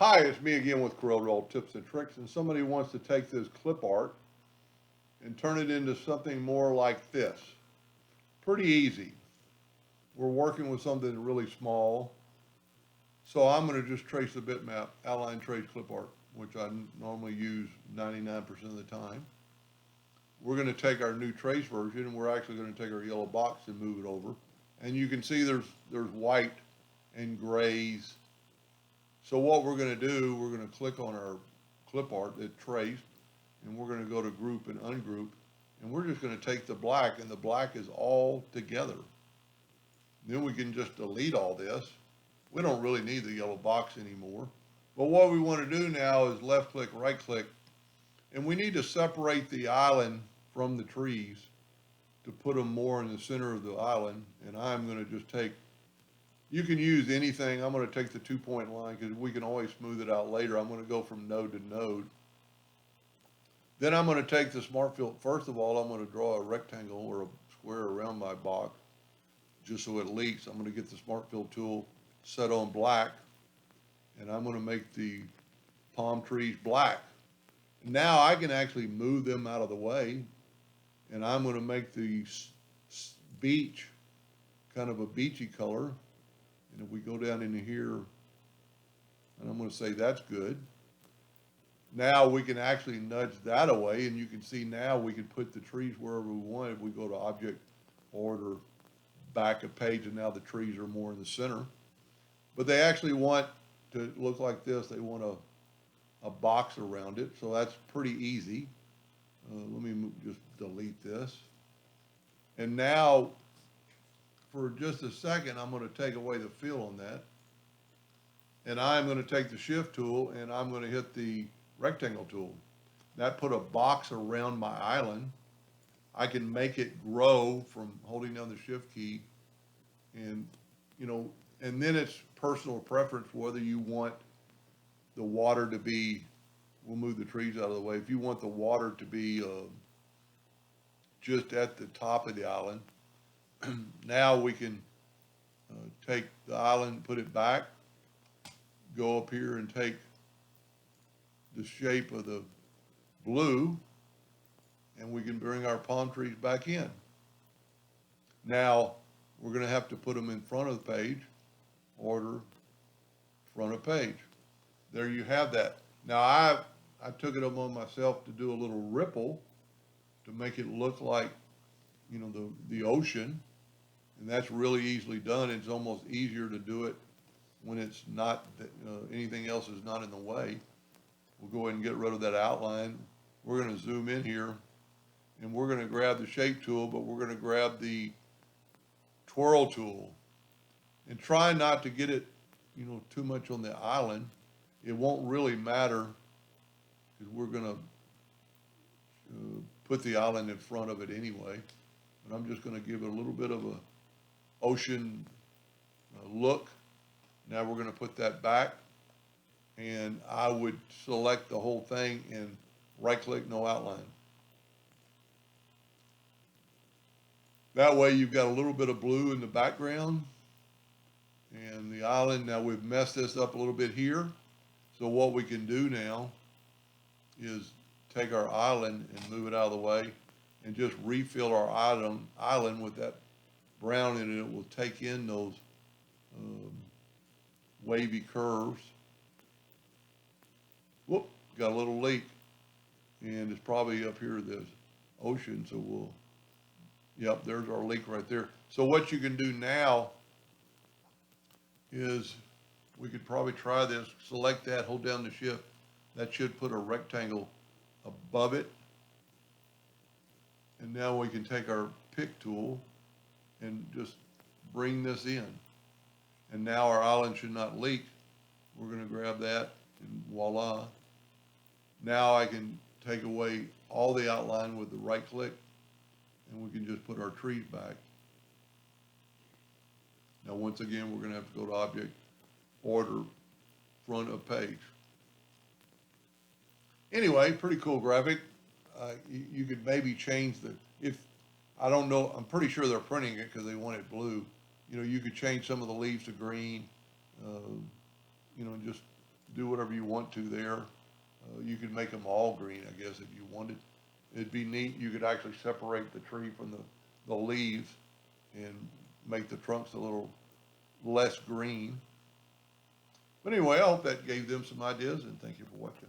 Hi, it's me again with Corel Tips and Tricks, and somebody wants to take this clip art and turn it into something more like this. Pretty easy. We're working with something really small, so I'm going to just trace the bitmap, outline trace clip art, which I normally use 99% of the time. We're going to take our new trace version, and we're actually going to take our yellow box and move it over. And you can see there's white and grays. So what we're going to do, we're going to click on our clip art that traced, and we're going to go to group and ungroup, and we're just going to take the black, and the black is all together. Then we can just delete all this. We don't really need the yellow box anymore. But what we want to do now is left click, right click, and we need to separate the island from the trees to put them more in the center of the island. And I'm going to just take, you can use anything. I'm going to take the 2-point line because we can always smooth it out later. I'm going to go from node to node. Then I'm going to take the smart fill. First of all, I'm going to draw a rectangle or a square around my box just so it leaks. I'm going to get the smart fill tool set on black, and I'm going to make the palm trees black. Now I can actually move them out of the way, and I'm going to make the beach kind of a beachy color. And if we go down into here, and I'm going to say that's good. Now we can actually nudge that away, and you can see now we can put the trees wherever we want. If we go to object, order, back a page, and now the trees are more in the center. But they actually want to look like this. They want a box around it, so that's pretty easy. Let me just delete this. And now, for just a second, I'm going to take away the fill on that. And I'm going to take the shift tool, and I'm going to hit the rectangle tool. That put a box around my island. I can make it grow from holding down the shift key, and and then it's personal preference whether you want the water to be, we'll move the trees out of the way, if you want the water to be just at the top of the island. Now we can take the island, put it back, go up here and take the shape of the blue, and we can bring our palm trees back in. Now we're going to have to put them in front of the page, order, front of page. There you have that. Now I took it upon myself to do a little ripple to make it look like, the ocean, and that's really easily done. It's almost easier to do it when it's not, anything else is not in the way. We'll go ahead and get rid of that outline. We're going to zoom in here, and we're going to grab the shape tool, but we're going to grab the twirl tool, and try not to get it, too much on the island. It won't really matter because we're going to put the island in front of it anyway. But I'm just going to give it a little bit of a ocean look. Now we're going to put that back, and I would select the whole thing and right click, no outline. That way you've got a little bit of blue in the background and the island. Now we've messed this up a little bit here. So what we can do now is take our island and move it out of the way and just refill our island with that brown, and it will take in those wavy curves. Whoop, got a little leak, and it's probably up here this ocean, so yep, there's our leak right there. So what you can do now is, we could probably try this, select that, hold down the shift. That should put a rectangle above it. And now we can take our pick tool and just bring this in. And now our island should not leak. We're going to grab that, and voila. Now I can take away all the outline with the right click, and we can just put our trees back. Now once again, we're going to have to go to object, order, front of page. Anyway, pretty cool graphic. You could maybe change I don't know, I'm pretty sure they're printing it because they want it blue. You could change some of the leaves to green, and just do whatever you want to there. You could make them all green, I guess, if you wanted. It'd be neat. You could actually separate the tree from the leaves and make the trunks a little less green. But anyway, I hope that gave them some ideas, and thank you for watching.